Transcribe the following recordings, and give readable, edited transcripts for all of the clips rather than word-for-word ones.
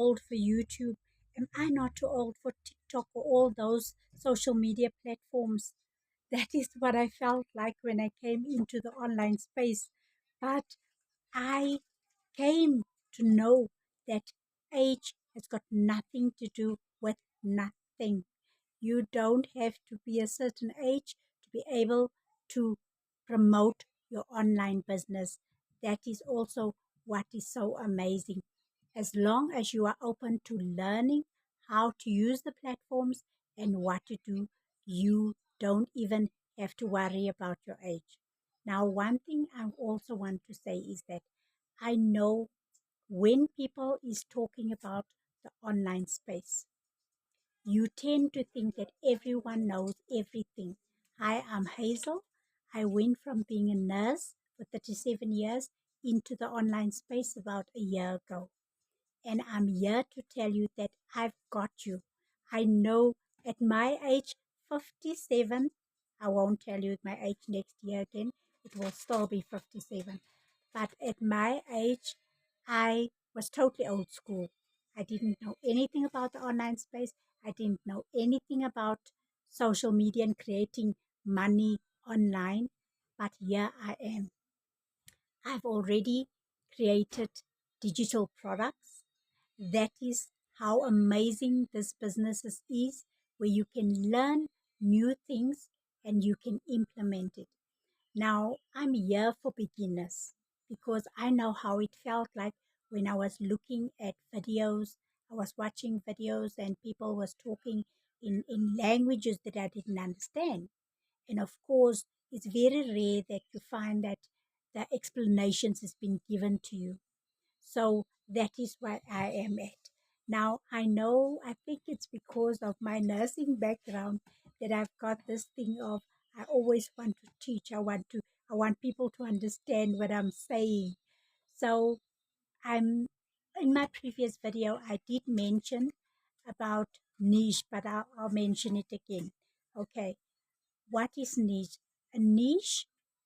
old for YouTube? Am I not too old for TikTok or all those social media platforms? That is what I felt like when I came into the online space. But I came to know that age has got nothing to do with nothing. You don't have to be a certain age to be able to promote your online business. That is also what is so amazing. As long as you are open to learning how to use the platforms and what to do, you don't even have to worry about your age. Now, one thing I also want to say is that I know when people is talking about the online space, you tend to think that everyone knows everything. Hi, I'm Hazel. I went from being a nurse for 37 years into the online space about a year ago. And I'm here to tell you that I've got you. I know at my age, 57, I won't tell you my age next year again. It will still be 57. But at my age, I was totally old school. I didn't know anything about the online space. I didn't know anything about social media and creating money online. But here I am. I've already created digital products. That is how amazing this business is, where you can learn new things and you can implement it. Now, I'm here for beginners because I know how it felt like when I was looking at videos. I was watching videos and people was talking in languages that I didn't understand. And of course, it's very rare that you find that the explanations has been given to you. So that is where I am at. Now, I think it's because of my nursing background that I've got this thing of I always want to teach. I want people to understand what I'm saying. So I'm in my previous video, I did mention about niche, but I'll mention it again. Okay. What is niche? A niche,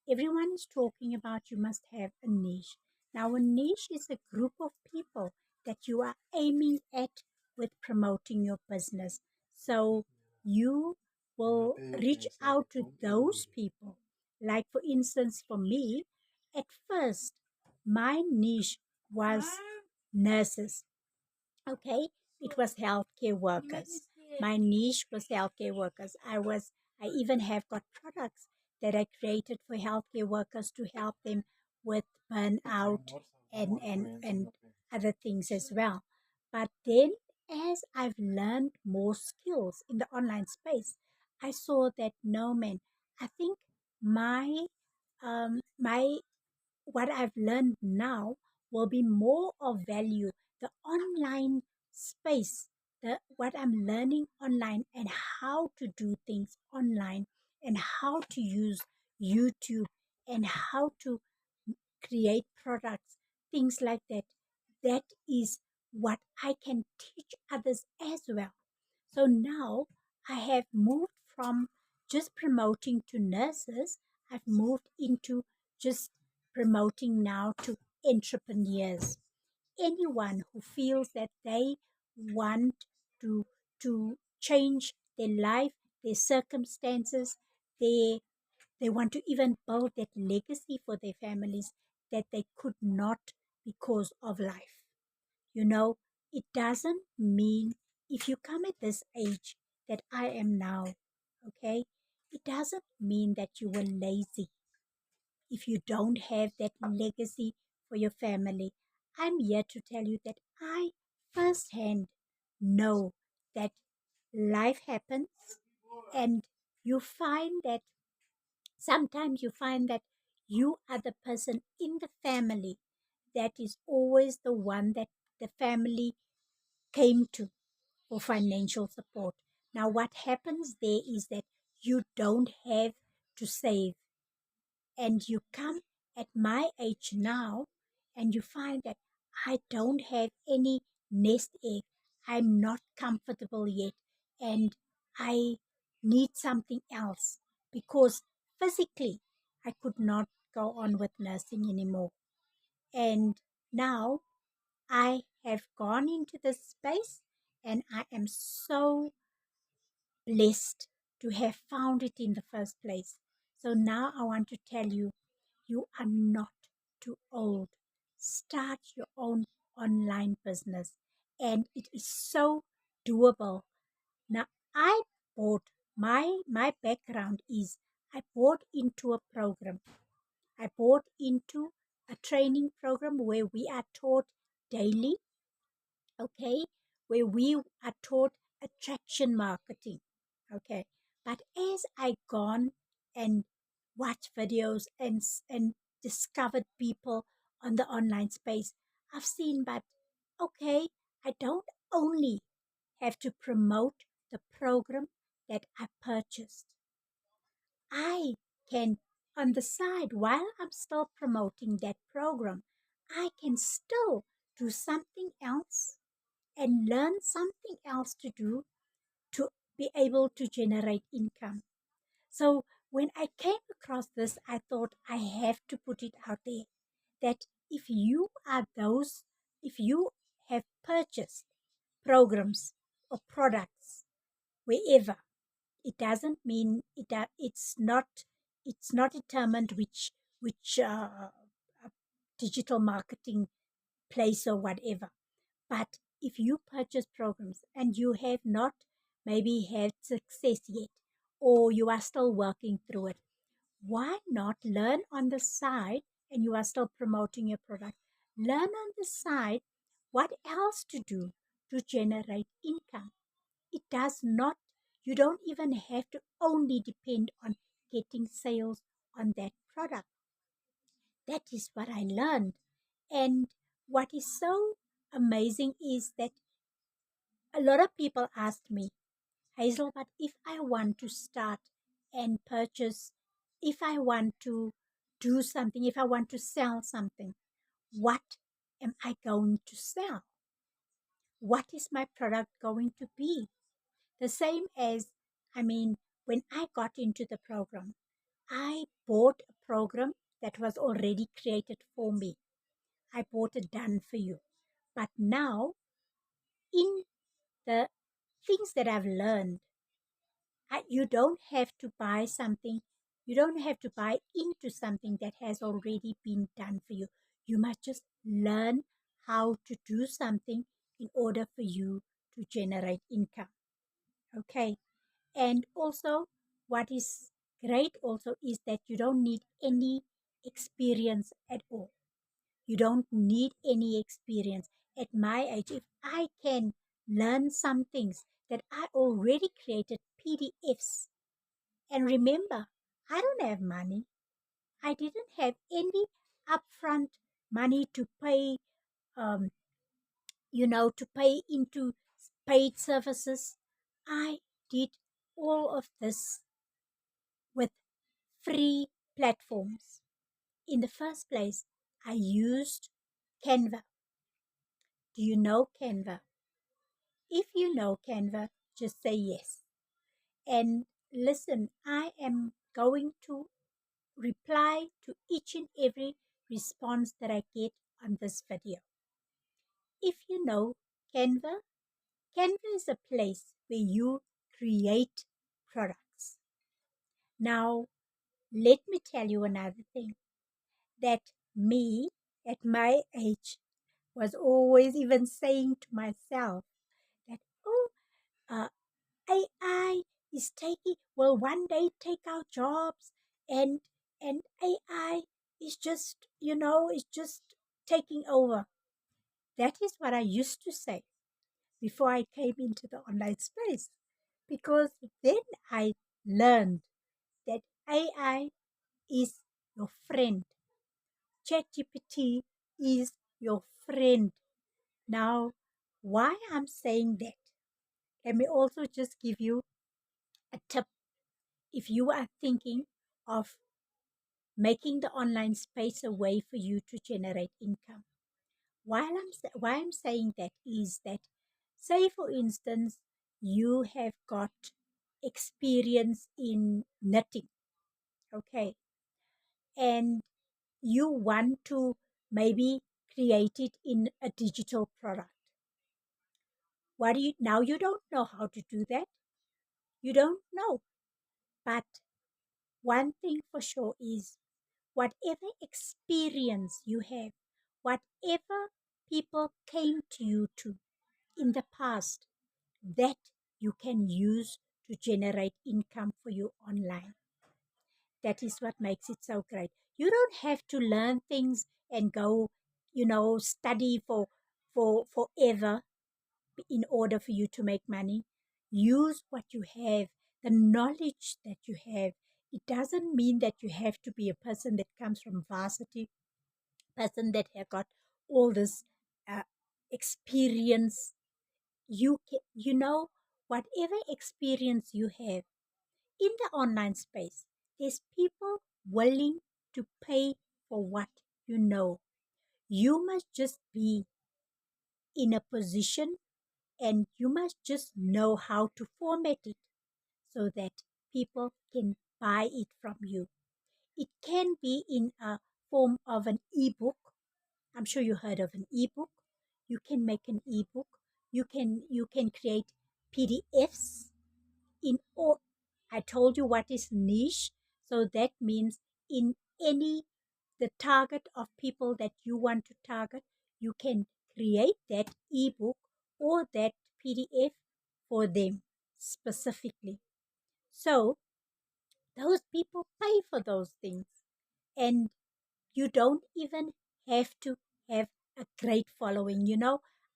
everyone is talking about you must have a niche. Now, a niche is a group of people that you are aiming at with promoting your business. So you will reach out to those people. Like, for instance, for me, at first, my niche was nurses. Okay, it was healthcare workers. My niche was healthcare workers. I even have got products that I created for healthcare workers to help them with burnout and other things as well. But then as I've learned more skills in the online space, I saw that no man, I think my what I've learned now will be more of value. The online space, what I'm learning online and how to do things online and how to use YouTube and how to create products, things like that. That is what I can teach others as well. So now I have moved from just promoting to nurses, I've moved into just promoting now to entrepreneurs. Anyone who feels that they want to change their life, their circumstances, their they want to even build that legacy for their families that they could not because of life. You know, it doesn't mean if you come at this age that I am now, okay, it doesn't mean that you were lazy if you don't have that legacy for your family. I'm here to tell you that I firsthand know that life happens and you find that sometimes you find that you are the person in the family that is always the one that the family came to for financial support. Now, what happens there is that you don't have to save, and you come at my age now and you find that I don't have any nest egg. I'm not comfortable yet, and I need something else because physically I could not go on with nursing anymore. And now I have gone into this space, and I am so blessed to have found it in the first place. So now I want to tell you, you are not too old. Start your own online business, and it is so doable. Now, I bought my background is I bought into a program. I bought into a training program where we are taught daily, okay, where we are taught attraction marketing, okay. But as I gone and watched videos and discovered people on the online space, I've seen, but okay, I don't only have to promote the program that I purchased. I can, on the side, while I'm still promoting that program, I can still do something else and learn something else to do to be able to generate income. So when I came across this, I thought I have to put it out there that if you have purchased programs or products wherever, it doesn't mean it's not determined which digital marketing place or whatever. But if you purchase programs and you have not maybe had success yet, or you are still working through it, why not learn on the side? And you are still promoting your product, learn on the side what else to do to generate income. It does not, you don't even have to only depend on getting sales on that product. That is what I learned. And what is so amazing is that a lot of people ask me, Hazel, but if I want to start and purchase, if I want to do something, if I want to sell something, what am I going to sell? What is my product going to be? The same as, I mean, when I got into the program, I bought a program that was already created for me. I bought it done for you. But now, in the things that I've learned, you don't have to buy something, you don't have to buy into something that has already been done for you. You must just learn how to do something in order for you to generate income. Okay. And also, what is great also is that you don't need any experience at all. You don't need any experience. At my age, if I can learn some things that I already created PDFs, and remember, I don't have money. I didn't have any upfront money to pay, um, to pay into paid services. I did all of this with free platforms. In the first place, I used Canva. Do you know Canva? If you know Canva, just say yes. And listen, I am going to reply to each and every response that I get on this video. If you know Canva, Canva is a place where you create products. Now, let me tell you another thing that me at my age was always even saying to myself that, oh, uh, AI is will one day take our jobs, and AI is just, is just taking over. That is what I used to say before I came into the online space, because then I learned that AI is your friend. ChatGPT is your friend. Now, why I'm saying that, let me also just give you a tip. If you are thinking of making the online space a way for you to generate income, why I'm saying that is that, say for instance, you have got experience in knitting, okay, and you want to maybe create it in a digital product. What do you now? You don't know how to do that. You don't know. But one thing for sure is whatever experience you have, whatever people came to you to in the past, that you can use to generate income for you online. That is what makes it so great. You don't have to learn things and go, study for forever in order for you to make money. Use what you have, the knowledge that you have. It doesn't mean that you have to be a person that comes from varsity, person that have got all this uh, experience. Whatever experience you have in the online space, there's people willing to pay for what you know. You must just be in a position and you must just know how to format it so that people can buy it from you. It can be in a form of an ebook. I'm sure you heard of an ebook. You can make an ebook. You can create PDFs in all. I told you what is niche. So that means in any the target of people that you want to target, you can create that ebook or that PDF for them specifically. So those people pay for those things. And you don't even have to have a great following.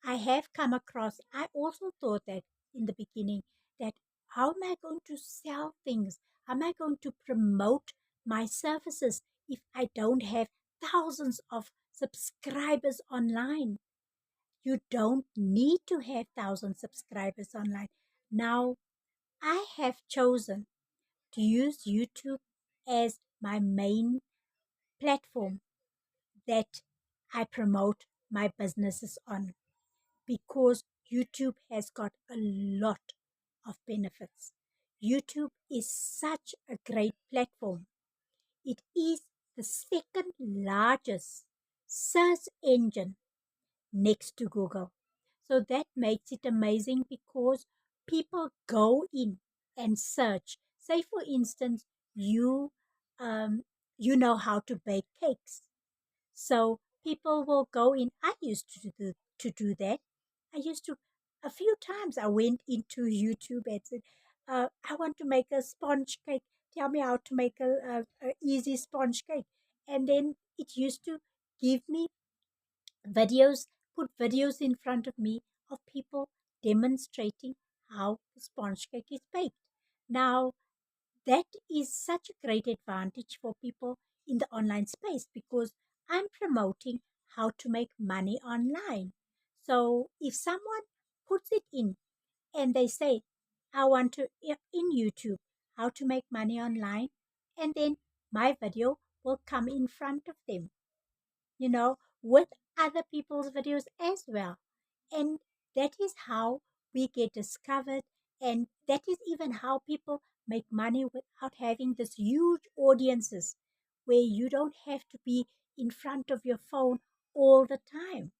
I have come across, I also thought that in the beginning, that how am I going to sell things? How am I going to promote my services if I don't have thousands of subscribers online? You don't need to have 1,000 subscribers online. Now, I have chosen to use YouTube as my main platform that I promote my businesses on, because YouTube has got a lot of benefits. YouTube is such a great platform. It is the second largest search engine next to Google. So that makes it amazing because people go in and search. Say, for instance, you know how to bake cakes. So people will go in. I used to do that. I used to, a few times I went into YouTube and said, I want to make a sponge cake. Tell me how to make a easy sponge cake. And then it used to give me videos, put videos in front of me of people demonstrating how the sponge cake is baked. Now, that is such a great advantage for people in the online space because I'm promoting how to make money online. So if someone puts it in and they say, I want to, in YouTube, how to make money online, and then my video will come in front of them, with other people's videos as well. And that is how we get discovered. And that is even how people make money without having this huge audiences where you don't have to be in front of your phone all the time.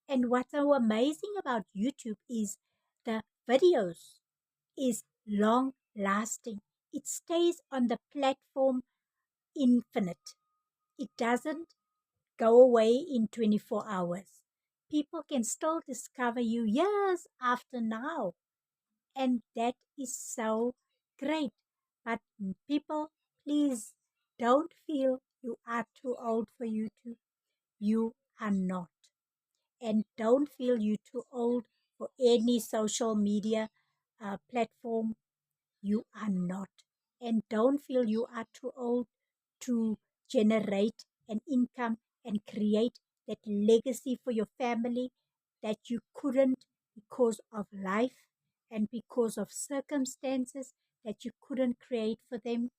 And what's so amazing about YouTube is the videos is long lasting. It stays on the platform infinite. It doesn't go away in 24 hours. People can still discover you years after now. And that is so great. But people, please don't feel you are too old for YouTube. You are not. And don't feel you too old for any social media platform. You are not. And don't feel you are too old to generate an income and create that legacy for your family that you couldn't because of life and because of circumstances that you couldn't create for them.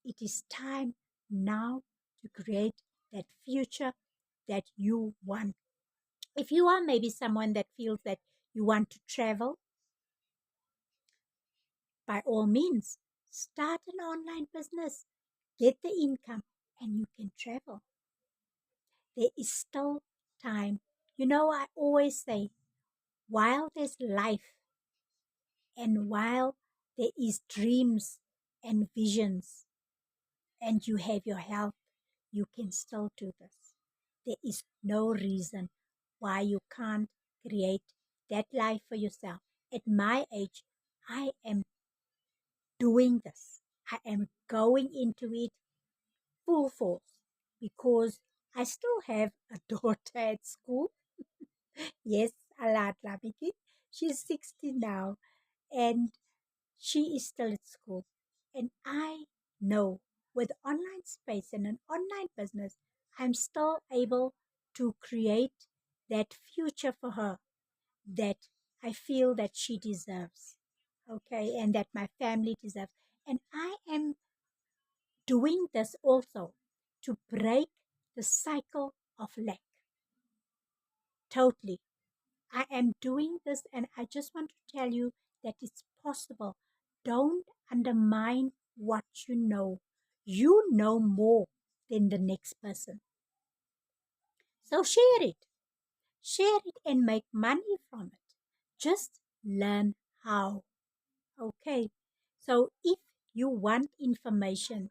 It is time now to create that future that you want. If you are maybe someone that feels that you want to travel, by all means, start an online business, get the income, and you can travel. There is still time. I always say, while there's life and while there is dreams and visions and you have your health, you can still do this. There is no reason why you can't create that life for yourself. At my age, I am doing this. I am going into it full force because I still have a daughter at school. Yes, Alat Labiki. She's 16 now and she is still at school. And I know with online space and an online business, I'm still able to create that future for her that I feel that she deserves. Okay, and that my family deserves. And I am doing this also to break the cycle of lack. Totally. I am doing this and I just want to tell you that it's possible. Don't undermine what you know. You know more than the next person. So share it. Share it and make money from it. Just learn how. Okay. So if you want information,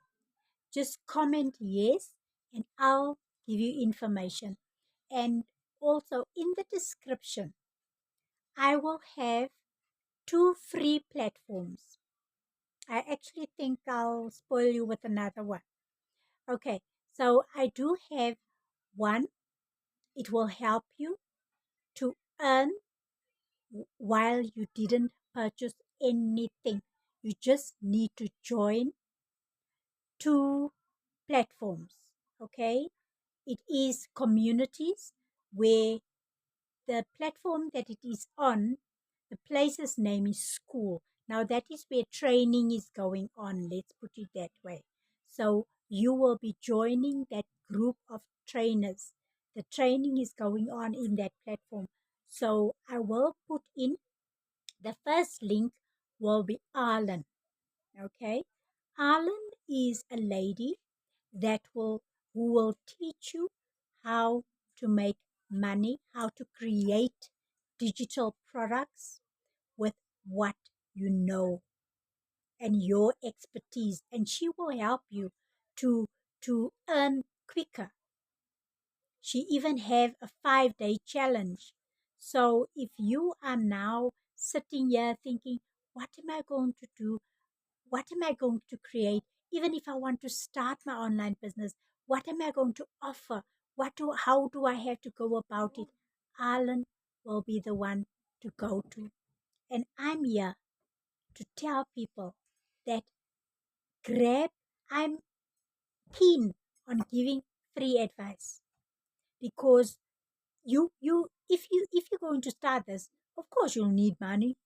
just comment yes and I'll give you information. And also in the description, I will have 2 free platforms. I actually think I'll spoil you with another one. Okay, so I do have one. It will help you to earn while you didn't purchase anything. You just need to join 2 platforms. Okay, it is communities where the platform that it is on, the place's name is school. Now that is where training is going on. Let's put it that way. So you will be joining that group of trainers. The training is going on in that platform. So I will put in the first link will be Arlen. Okay. Arlen is a lady that who will teach you how to make money, how to create digital products with what you know and your expertise, and she will help you to earn quicker. She even have a 5-day challenge. So if you are now sitting here thinking, what am I going to do? What am I going to create? Even if I want to start my online business, what am I going to offer? How do I have to go about it? Alan will be the one to go to. And I'm here to tell people that grab, I'm keen on giving free advice because if you're going to start this, of course you'll need money.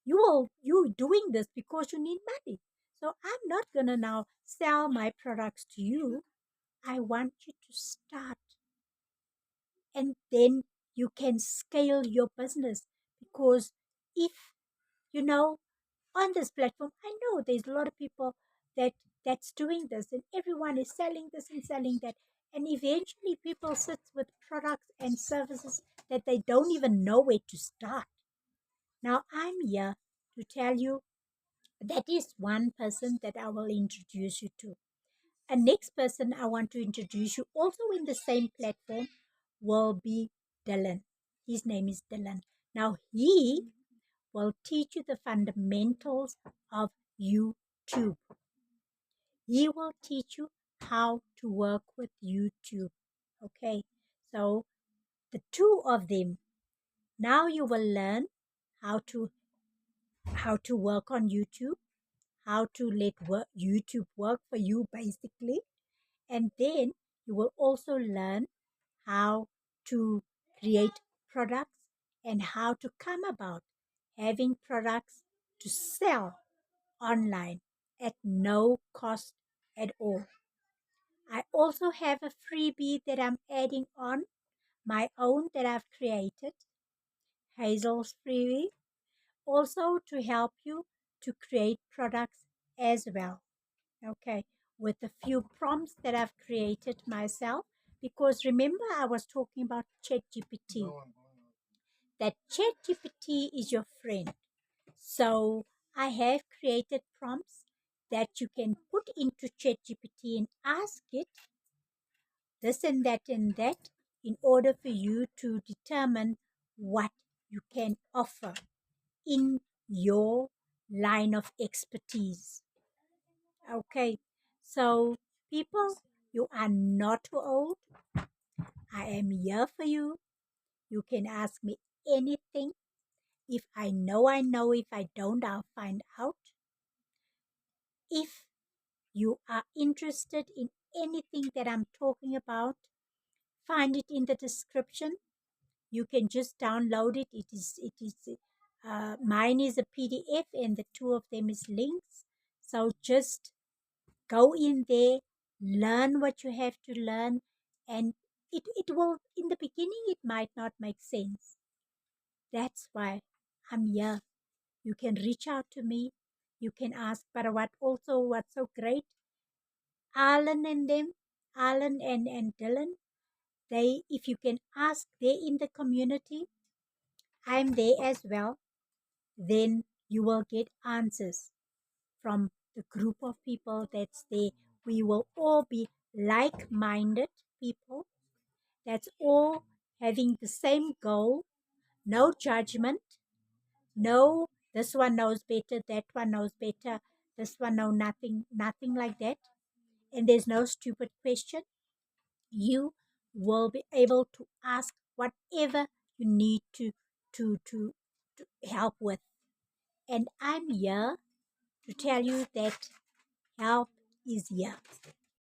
You doing this because you need money. So I'm not gonna now sell my products to you. I want you to start and then you can scale your business because if you know on this platform, I know there's a lot of people that's doing this and everyone is selling this and selling that. And eventually people sit with products and services that they don't even know where to start. Now I'm here to tell you that is one person that I will introduce you to. A next person I want to introduce you also in the same platform will be Dylan. His name is Dylan. Now he will teach you the fundamentals of YouTube. He will teach you how to work with YouTube. Okay, so the 2 of them, now you will learn how to work on YouTube, how to let YouTube work for you basically, and then you will also learn how to create products and how to come about having products to sell online at no cost at all. I also have a freebie that I'm adding on, my own that I've created, Hazel's freebie, also to help you to create products as well. Okay, with a few prompts that I've created myself. Because remember, I was talking about ChatGPT. that ChatGPT is your friend. So I have created prompts that you can put into ChatGPT and ask it this and that in order for you to determine what you can offer in your line of expertise. Okay, so people, you are not too old. I am here for you. You can ask me anything. If I know, I know. If I don't, I'll find out. If you are interested in anything that I'm talking about, find it in the description. You can just download it. Mine is a PDF and the two of them is links. So just go in there, learn what you have to learn, and it will, in the beginning, it might not make sense. That's why I'm here. You can reach out to me. You can ask, but what's so great, Alan and them, Alan and Dylan, if you can ask, they're in the community, I'm there as well, then you will get answers from the group of people that's there. We will all be like-minded people that's all having the same goal, no judgment, no, this one knows better, that one knows better, this one knows nothing like that. And there's no stupid question. You will be able to ask whatever you need to help with. And I'm here to tell you that help is here.